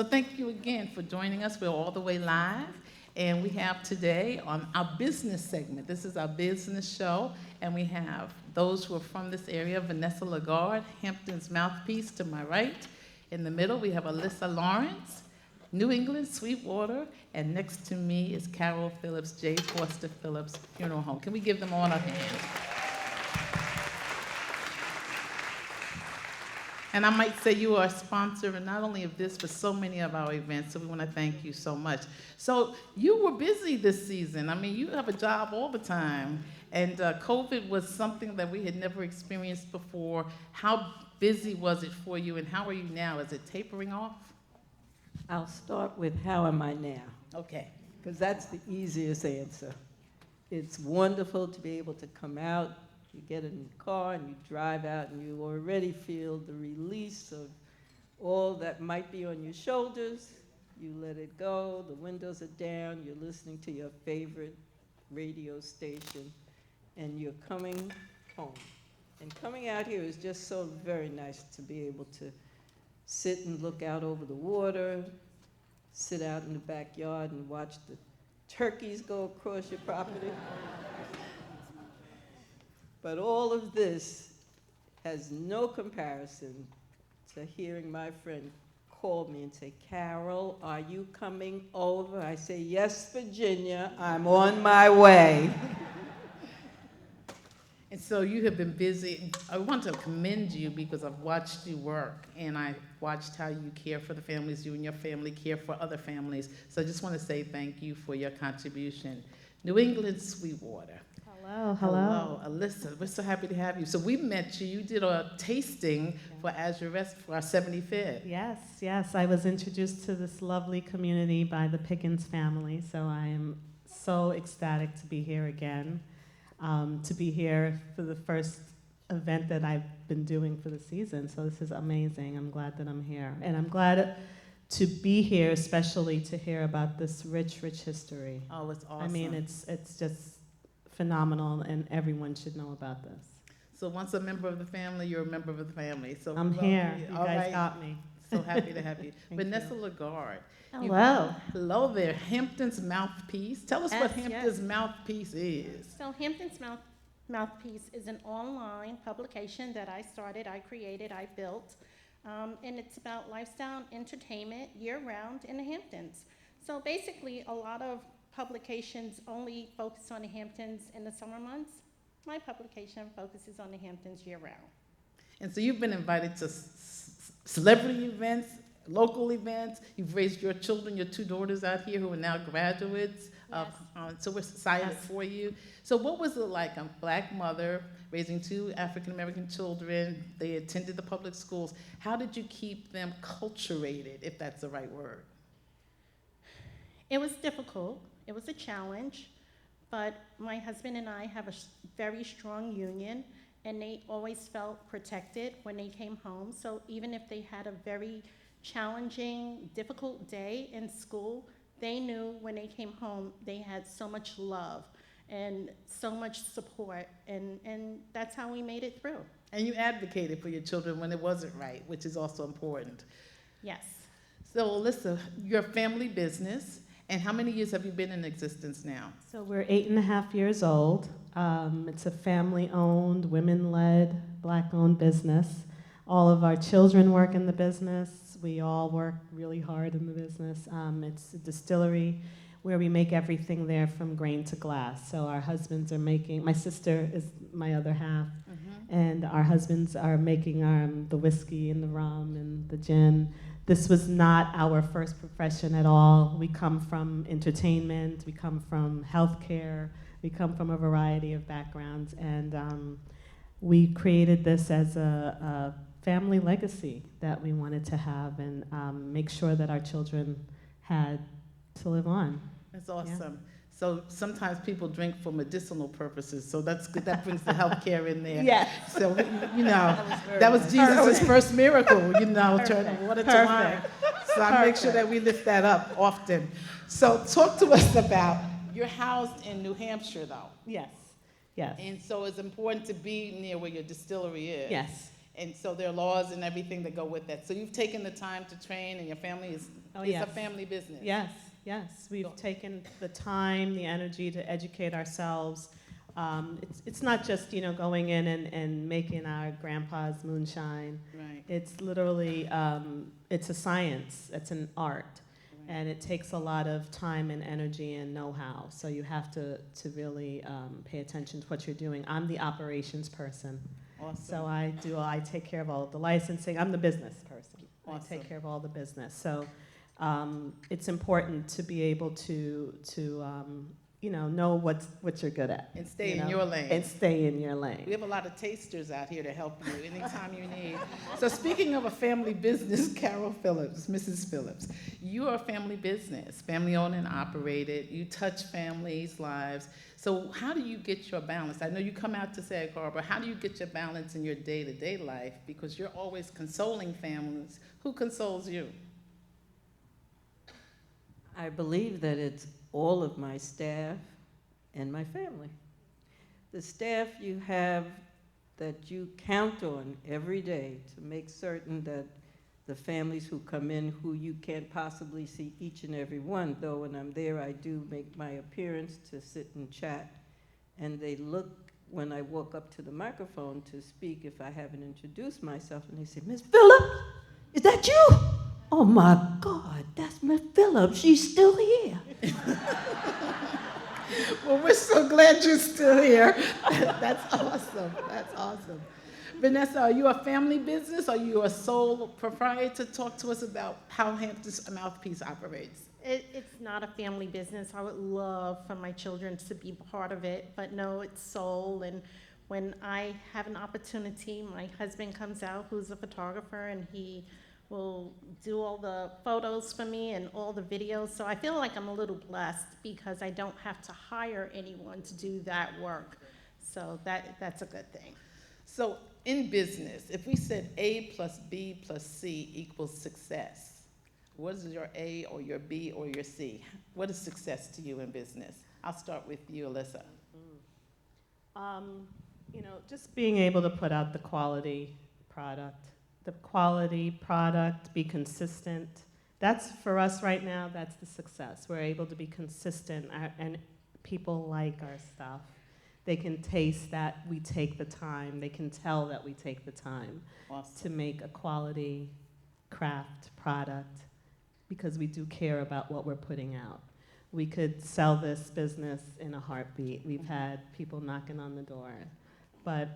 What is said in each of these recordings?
thank you again for joining us. We're all the way live. And we have today on our business segment. This is our business show. And we have those who are from this area, Vanessa Lagarde, Hampton's Mouthpiece to my right. In the middle, we have Alyssa Lawrence, New England Sweetwater. And next to me is Carol Phillips, J. Foster Phillips Funeral Home. Can we give them all a hand? And I might say you are a sponsor not only of this, but so many of our events, so we want to thank you so much. So you were busy this season. I mean, you have a job all the time, and COVID was something that we had never experienced before. How busy was it for you, and how are you now? Is it tapering off? I'll start with how am I now? Okay. Because that's the easiest answer. It's wonderful to be able to come out. You get in the car and you drive out and you already feel the release of all that might be on your shoulders. You let it go, the windows are down, you're listening to your favorite radio station, and you're coming home. And coming out here is just so very nice to be able to sit and look out over the water, sit out in the backyard and watch the turkeys go across your property. But all of this has no comparison to hearing my friend call me and say, Carol, are you coming over? I say, yes, Virginia, I'm on my way. And so you have been busy. I want to commend you because I've watched you work, and I watched how you care for the families, you and your family care for other families. So I just want to say thank you for your contribution. New England Sweetwater. Hello. Hello, Alyssa. We're so happy to have you. So we met you. You did a tasting for As Your Rest for our 75th. Yes. I was introduced to this lovely community by the Pickens family, so I am so ecstatic to be here again, to be here for the first event that I've been doing for the season. So this is amazing. I'm glad that I'm here. And I'm glad to be here, especially to hear about this rich history. Oh, it's awesome. I mean, it's just phenomenal, and everyone should know about this. So once a member of the family, you're a member of the family. So I'm here. You all guys right. got me. So happy to have you. Thank Vanessa you. Lagarde. Hello. Hello there. Hampton's Mouthpiece. Tell us what Yes, Hampton's Mouthpiece is. So Hampton's Mouthpiece is an online publication that I started, I created, I built, and it's about lifestyle and entertainment year-round in the Hamptons. So basically, a lot of publications only focus on the Hamptons in the summer months. My publication focuses on the Hamptons year-round. And so you've been invited to celebrity events, local events. You've raised your children, your two daughters out here who are now graduates. Yes. So we're excited for you. So what was it like? A black mother raising two African-American children. They attended the public schools. How did you keep them culturated, if that's the right word? It was difficult. It was a challenge, but my husband and I have a very strong union, and they always felt protected when they came home. So even if they had a very challenging, difficult day in school, they knew when they came home they had so much love and so much support, and that's how we made it through. And you advocated for your children when it wasn't right, which is also important. Yes. So Alyssa, your family business, and how many years have you been in existence now? So we're 8.5 years old. It's a family-owned, women-led, black-owned business. All of our children work in the business. We all work really hard in the business. It's a distillery where we make everything there from grain to glass. So our husbands are making, my sister is my other half, and our husbands are making the whiskey and the rum and the gin. This was not our first profession at all. We come from entertainment, we come from healthcare, we come from a variety of backgrounds, and we created this as a family legacy that we wanted to have and make sure that our children had to live on. That's awesome. Yeah. So sometimes people drink for medicinal purposes, so that's good. That brings the healthcare in there. Yes. So, you know, that was Jesus' first miracle, you know, turning water to wine. So I make sure that we lift that up often. So talk to us about, you're housed in New Hampshire, though. Yes. And so it's important to be near where your distillery is. Yes. And so there are laws and everything that go with that. So you've taken the time to train, and your family is, Oh, it's yes. a family business. Yes, yes. We've taken the time, the energy to educate ourselves. It's not just, going in and making our grandpa's moonshine. Right. It's literally, it's a science, it's an art. Right. And it takes a lot of time and energy and know-how. So you have to really pay attention to what you're doing. I'm the operations person. Awesome. So I take care of all of the licensing. I'm the business person. Awesome. I take care of all the business. So it's important to be able to know what you're good at. And stay in your lane. And stay in your We lane. have a lot of tasters out here to help you anytime you need. So speaking of a family business, Carol Phillips, Mrs. Phillips, you are a family business, family owned and operated. You touch families' lives. So how do you get your balance? I know you come out to Sag Harbor. How do you get your balance in your day-to-day life? Because you're always consoling families. Who consoles you? I believe that it's all of my staff and my family. The staff you have that you count on every day to make certain that the families who come in, who you can't possibly see each and every one, though when I'm there I do make my appearance to sit and chat, and they look when I walk up to the microphone to speak if I haven't introduced myself, and they say, "Miss Phillips, is that you? Oh my God, that's Miss Phillips, she's still here." Well, we're so glad you're still here. That's awesome. That's awesome. Vanessa, are you a family business? Are you a sole proprietor? Talk to us about how Hampton's Mouthpiece operates. It's not a family business. I would love for my children to be part of it, but no, it's sole. And when I have an opportunity, my husband comes out, who's a photographer, and he will do all the photos for me and all the videos. So I feel like I'm a little blessed because I don't have to hire anyone to do that work. So that's a good thing. So in business, if we said A plus B plus C equals success, what is your A or your B or your C? What is success to you in business? I'll start with you, Alyssa. Just being able to put out the quality product. The quality product, be consistent. That's, for us right now, that's the success. We're able to be consistent, and people like our stuff. They can taste that we take the time. They can tell that we take the time to make a quality craft product because we do care about what we're putting out. We could sell this business in a heartbeat. We've had people knocking on the door. But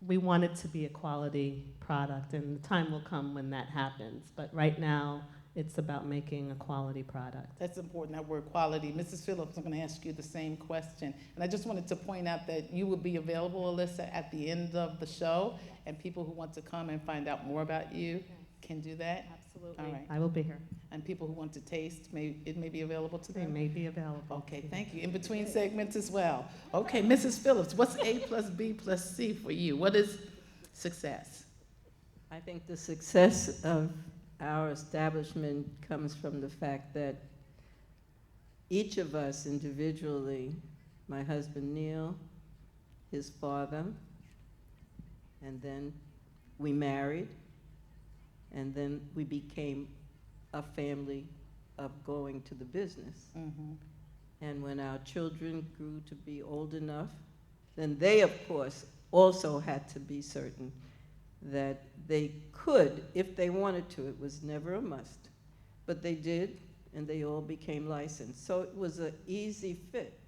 we want it to be a quality product, and the time will come when that happens. But right now, it's about making a quality product. That's important, that word quality. Mrs. Phillips, I'm going to ask you the same question. And I just wanted to point out that you will be available, Alyssa, at the end of the show, and people who want to come and find out more about you can do that. Absolutely. All right. I will be here. And people who want to taste, it may be available to They them? may be available. Okay, thank you. In between segments as well. Okay, Mrs. Phillips, what's A plus B plus C for you? What is success? I think the success of our establishment comes from the fact that each of us individually, my husband Neil, his father, and then we married, and then we became a family of going to the business. Mm-hmm. And when our children grew to be old enough, then they, of course, also had to be certain that they could, if they wanted to. It was never a must. But they did, and they all became licensed. So it was an easy fit.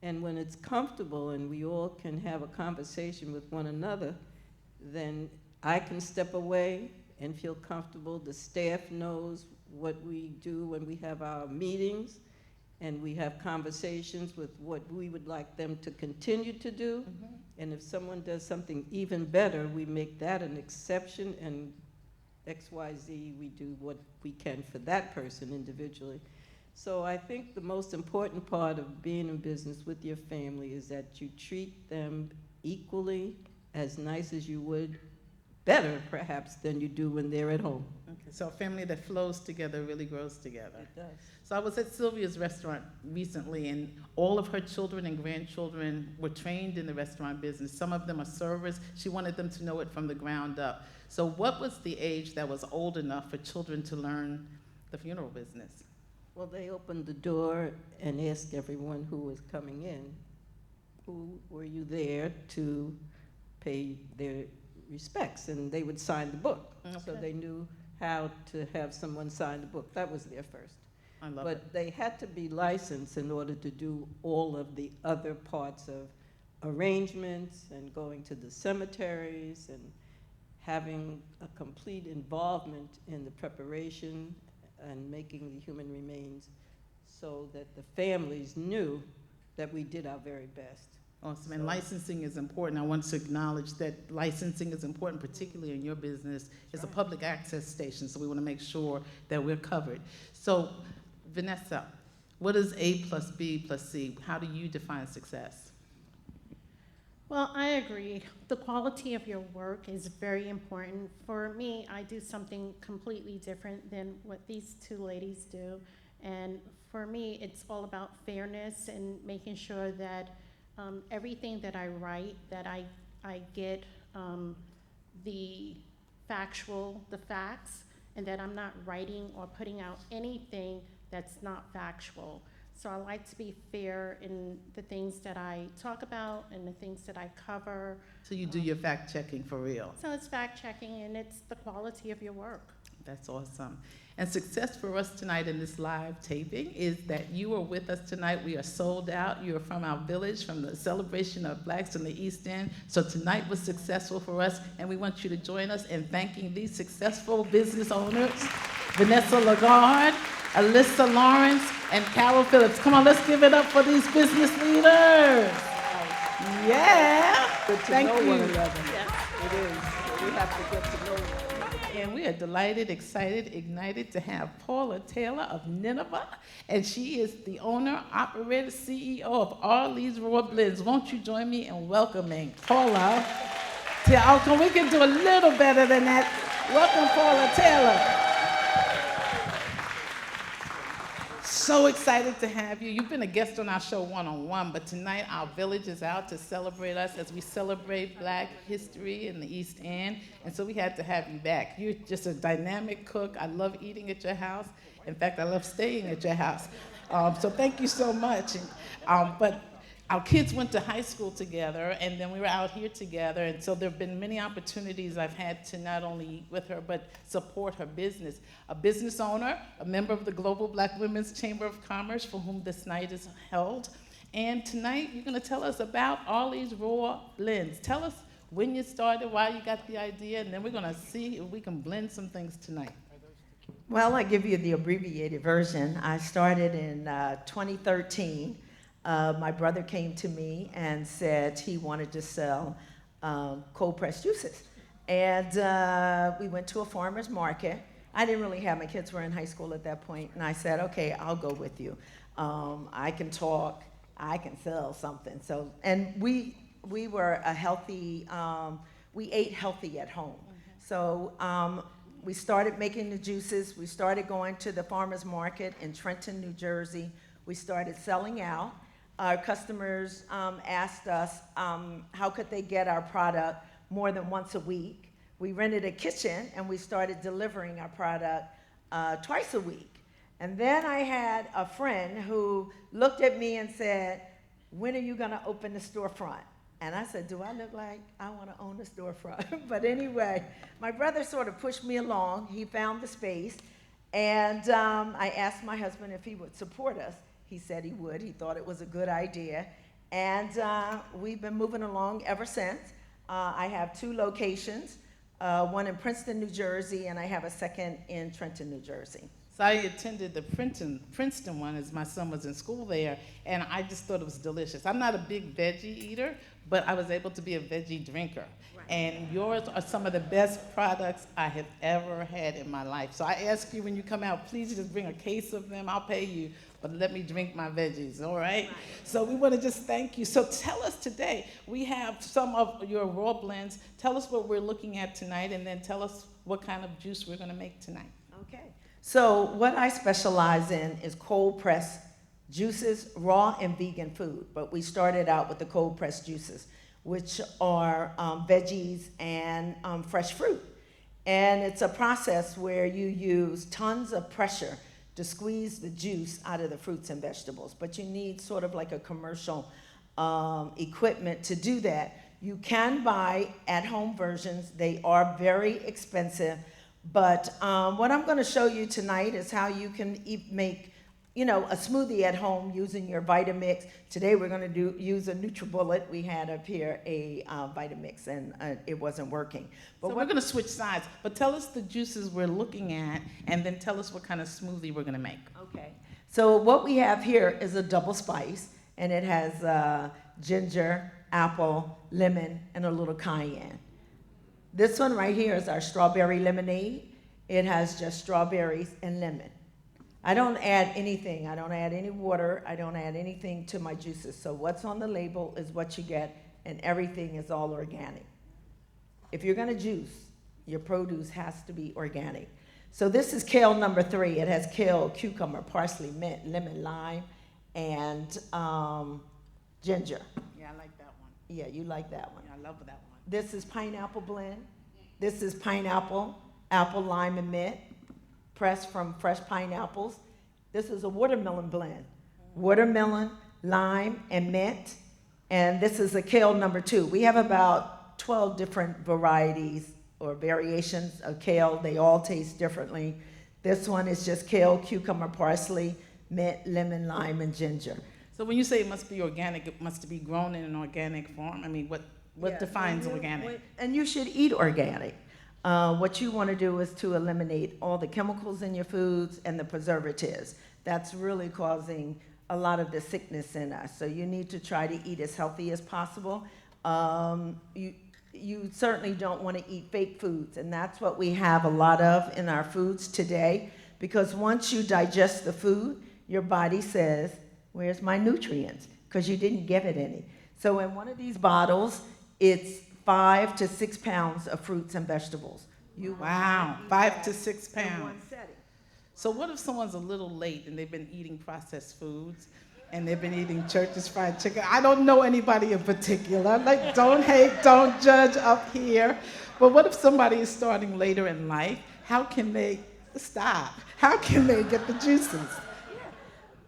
And when it's comfortable and we all can have a conversation with one another, then I can step away and feel comfortable. The staff knows what we do when we have our meetings, and we have conversations with what we would like them to continue to do. Mm-hmm. And if someone does something even better, we make that an exception, and XYZ, we do what we can for that person individually. So I think the most important part of being in business with your family is that you treat them equally, as nice as you would better, perhaps, than you do when they're at home. Okay, so a family that flows together really grows together. It does. So I was at Sylvia's restaurant recently, and all of her children and grandchildren were trained in the restaurant business. Some of them are servers. She wanted them to know it from the ground up. So what was the age that was old enough for children to learn the funeral business? Well, they opened the door and asked everyone who was coming in, who were you there to pay their respects? And they would sign the book. So Okay. they knew how to have someone sign the book. That was their first. I love But it. they had to be licensed in order to do all of the other parts of arrangements and going to the cemeteries and having a complete involvement in the preparation and making the human remains so that the families knew that we did our very best. Awesome, and licensing is important. I want to acknowledge that licensing is important, particularly in your business. It's a public access station, so we want to make sure that we're covered. So, Vanessa, what is A plus B plus C? How do you define success? Well, I agree. The quality of your work is very important. For me, I do something completely different than what these two ladies do. And for me, it's all about fairness and making sure that everything that I write, that I get the facts, and that I'm not writing or putting out anything that's not factual. So I like to be fair in the things that I talk about and the things that I cover. So you do your fact checking for real. So it's fact checking and it's the quality of your work. That's awesome. And success for us tonight in this live taping is that you are with us tonight. We are sold out. You are from our village, from the celebration of Blacks in the East End. So tonight was successful for us, and we want you to join us in thanking these successful business owners, Vanessa Lagarde, Alyssa Lawrence, and Carol Phillips. Come on, let's give it up for these business leaders. Yeah. Good to Thank know you. one another. It is. We have to get to know one another. And we are delighted, excited, ignited to have Paula Taylor of Nineveh, and she is the owner, operator, CEO of Arlene's Raw Blends. Won't you join me in welcoming Paula Taylor? We can do a little better than that. Welcome, Paula Taylor. So excited to have you. You've been a guest on our show one-on-one, but tonight our village is out to celebrate us as we celebrate Black history in the East End, and so we had to have you back. You're just a dynamic cook. I love eating at your house. In fact, I love staying at your house. So thank you so much. But our kids went to high school together, and then we were out here together, and so there have been many opportunities I've had to not only eat with her, but support her business. A business owner, a member of the Global Black Women's Chamber of Commerce, for whom this night is held. And tonight, you're gonna tell us about Arlene's Raw Blends. Tell us when you started, why you got the idea, and then we're gonna see if we can blend some things tonight. Well, I give you the abbreviated version. I started in 2013. My brother came to me and said he wanted to sell cold pressed juices. And we went to a farmer's market. I didn't really have, my kids were in high school at that point, and I said, okay, I'll go with you. I can talk, I can sell something. So, and we were a healthy, we ate healthy at home. So we started making the juices. We started going to the farmer's market in Trenton, New Jersey. We started selling out. Our customers asked us how could they get our product more than once a week. We rented a kitchen and we started delivering our product twice a week. And then I had a friend who looked at me and said, when are you gonna open the storefront? And I said, do I look like I wanna own a storefront? But anyway, my brother sort of pushed me along. He found the space. And I asked my husband if he would support us. He said he would. He thought it was a good idea. And we've been moving along ever since. I have 2 locations, one in Princeton, New Jersey, and I have a second in Trenton, New Jersey. So I attended the Princeton one as my son was in school there, and I just thought it was delicious. I'm not a big veggie eater, but I was able to be a veggie drinker. Right. And yours are some of the best products I have ever had in my life. So I ask you when you come out, please just bring a case of them. I'll pay you. but let me drink my veggies, all right? So we want to just thank you. So tell us today, we have some of your raw blends. Tell us what we're looking at tonight, and then tell us what kind of juice we're going to make tonight. Okay. So what I specialize in is cold pressed juices, raw and vegan food. But we started out with the cold pressed juices, which are veggies and fresh fruit. And it's a process where you use tons of pressure to squeeze the juice out of the fruits and vegetables. But you need sort of like a commercial equipment to do that. You can buy at-home versions. They are very expensive. But what I'm going to show you tonight is how you can make, you know, a smoothie at home using your Vitamix. Today we're going to use a NutriBullet. We had up here a Vitamix, and it wasn't working. But So we're going to switch sides. But tell us the juices we're looking at, and then tell us what kind of smoothie we're going to make. Okay. So what we have here is a double spice, and it has ginger, apple, lemon, and a little cayenne. This one right here is our strawberry lemonade. It has just strawberries and lemon. I don't add anything. I don't add any water. I don't add anything to my juices. So what's on the label is what you get, and everything is all organic. If you're going to juice, your produce has to be organic. So this is kale number 3. It has kale, cucumber, parsley, mint, lemon, lime, and ginger. Yeah, I like that one. Yeah, you like that one. Yeah, I love that one. This is pineapple blend. This is pineapple, apple, lime, and mint, pressed from fresh pineapples. This is a watermelon blend. Watermelon, lime, and mint. And this is a kale number 2. We have about 12 different varieties or variations of kale. They all taste differently. This one is just kale, cucumber, parsley, mint, lemon, lime, and ginger. So when you say it must be organic, it must be grown in an organic form? I mean, what Yeah, defines organic? And you should eat organic. What you want to do is to eliminate all the chemicals in your foods and the preservatives. That's really causing a lot of the sickness in us. So you need to try to eat as healthy as possible. You certainly don't want to eat fake foods, and that's what we have a lot of in our foods today, because once you digest the food, your body says, where's my nutrients? Because you didn't give it any. So in one of these bottles, it's 5 to 6 pounds of fruits and vegetables. Wow, 5 to 6 in one pounds. setting. So what if someone's a little late and they've been eating processed foods and they've been eating Church's fried chicken? I don't know anybody in particular. Like, don't hate, don't judge up here. But what if somebody is starting later in life? How can they stop? How can they get the juices?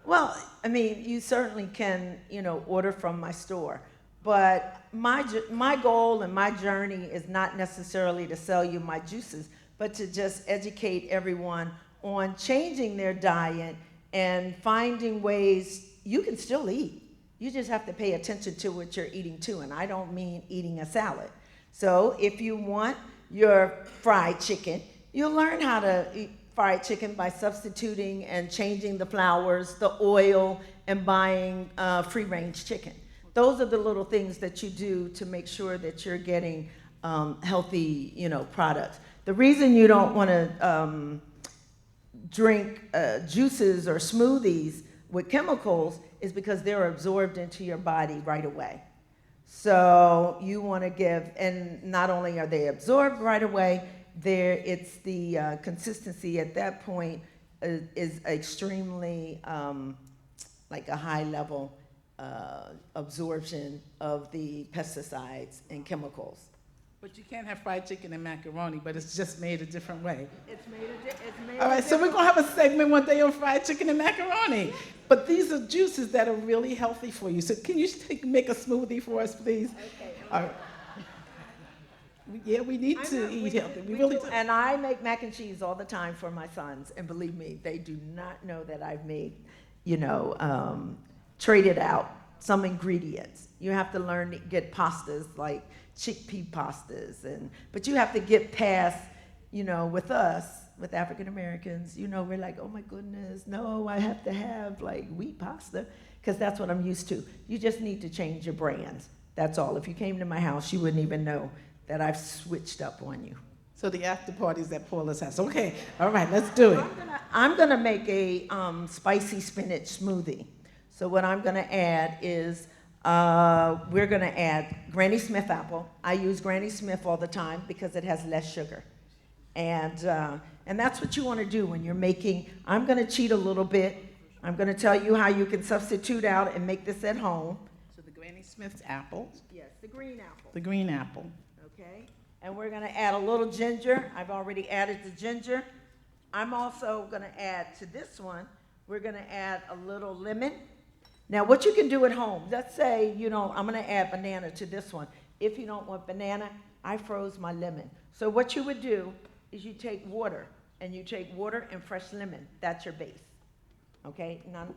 Well, I mean, you certainly can, order from my store. But my goal and my journey is not necessarily to sell you my juices, but to just educate everyone on changing their diet and finding ways you can still eat. You just have to pay attention to what you're eating too, and I don't mean eating a salad. So if you want your fried chicken, you'll learn how to eat fried chicken by substituting and changing the flours, the oil, and buying free-range chicken. Those are the little things that you do to make sure that you're getting healthy, products. The reason you don't want to drink juices or smoothies with chemicals is because they're absorbed into your body right away. So you want to give, and not only are they absorbed right away, it's the consistency at that point is extremely like a high level absorption of the pesticides and chemicals. But you can't have fried chicken and macaroni, but it's just made a different way. It's made All right, so we're going to have a segment one day on fried chicken and macaroni. But these are juices that are really healthy for you. So can you make a smoothie for us, please? Okay. All right. Yeah, we need to eat healthy. We really do. And I make mac and cheese all the time for my sons, and believe me, they do not know that I've made, traded out some ingredients. You have to learn to get pastas like chickpea pastas, but you have to get past, with us, with African Americans, we're like, oh my goodness, no, I have to have like wheat pasta, because that's what I'm used to. You just need to change your brands. That's all. If you came to my house, you wouldn't even know that I've switched up on you. So the after party's at Paula's house. Okay, all right, let's do it. I'm gonna make a spicy spinach smoothie. So what I'm gonna add is, we're gonna add Granny Smith apple. I use Granny Smith all the time because it has less sugar. And that's what you wanna do when you're making. I'm gonna cheat a little bit. I'm gonna tell you how you can substitute out and make this at home. So the Granny Smith's apple, Yes, the green apple. the green apple. Okay, and we're gonna add a little ginger. I've already added the ginger. I'm also gonna add to this one, we're gonna add a little lemon. Now, what you can do at home, let's say, I'm gonna add banana to this one. If you don't want banana, I froze my lemon. So what you would do is you take water, and fresh lemon. That's your base, okay? Now,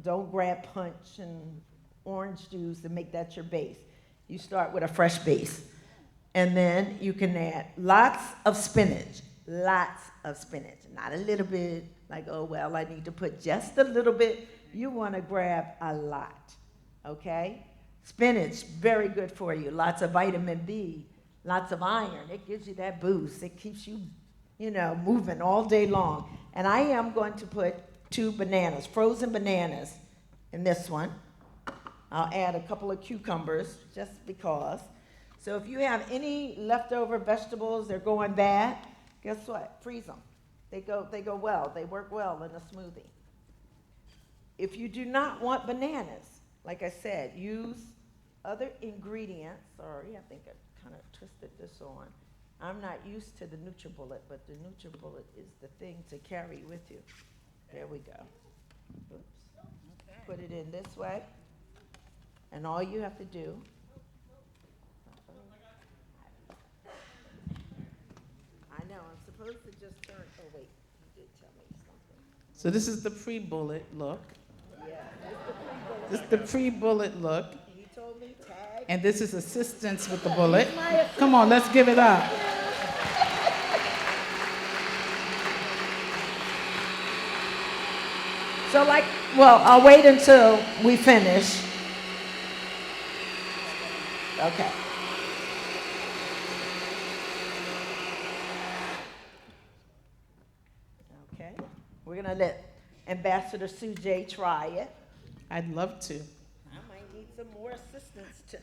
don't grab punch and orange juice and make that your base. You start with a fresh base. And then you can add lots of spinach, not a little bit, like, oh, well, I need to put just a little bit. You want to grab a lot, okay? Spinach, very good for you. Lots of vitamin B, lots of iron. It gives you that boost. It keeps you, moving all day long. And I am going to put 2 bananas, frozen bananas, in this one. I'll add a couple of cucumbers, just because. So if you have any leftover vegetables, they're going bad, guess what? Freeze them. They go well. They work well in a smoothie. If you do not want bananas, like I said, use other ingredients. Sorry, I think I kind of twisted this on. I'm not used to the NutriBullet, but the NutriBullet is the thing to carry with you. There we go. Oops. Put it in this way. And all you have to do, I know, I'm supposed to just turn, oh wait, you did tell me something. So this is the pre-bullet look. Yeah, This is the pre-bullet look. he told me tag. And this is assistance with the bullet. Come on, let's give it up. So I'll wait until we finish. Okay. Okay, we're gonna let Ambassador Sujay try it. I'd love to. I might need some more assistance to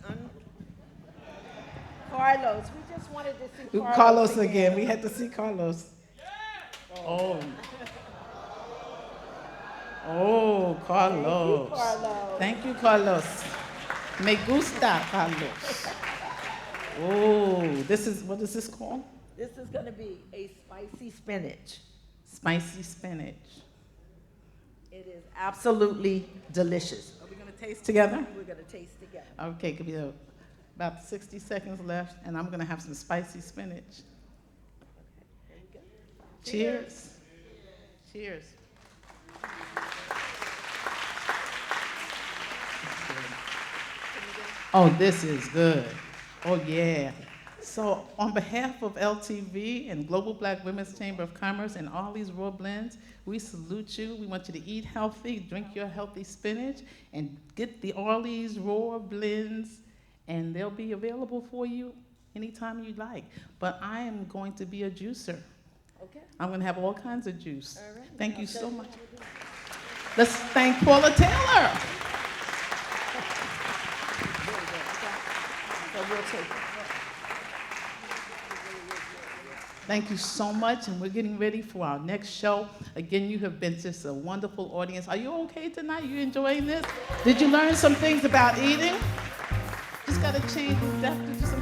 Carlos, we just wanted to see Carlos again. We had to see Carlos. Oh. Oh, Carlos. Carlos. Thank you, Carlos. Me gusta, Carlos. Oh, what is this called? This is gonna be a spicy spinach. Spicy spinach. It is absolutely delicious. Are we gonna taste together? We're gonna taste together. Okay, could be about 60 seconds left, and I'm gonna have some spicy spinach. There you go. Cheers. Cheers. Oh, this is good. Oh, yeah. So on behalf of LTV and Global Black Women's Chamber of Commerce and all these raw blends, we salute you. We want you to eat healthy, drink your healthy spinach, and get all these raw blends, and they'll be available for you anytime you like. But I am going to be a juicer. Okay. I'm going to have all kinds of juice. All right. Thank you I'll so tell you much. how to do it. Let's thank Paula Taylor. So we'll take it. Thank you so much, and we're getting ready for our next show. Again, you have been just a wonderful audience. Are you okay tonight? You enjoying this? Did you learn some things about eating? Just got to change the depth of just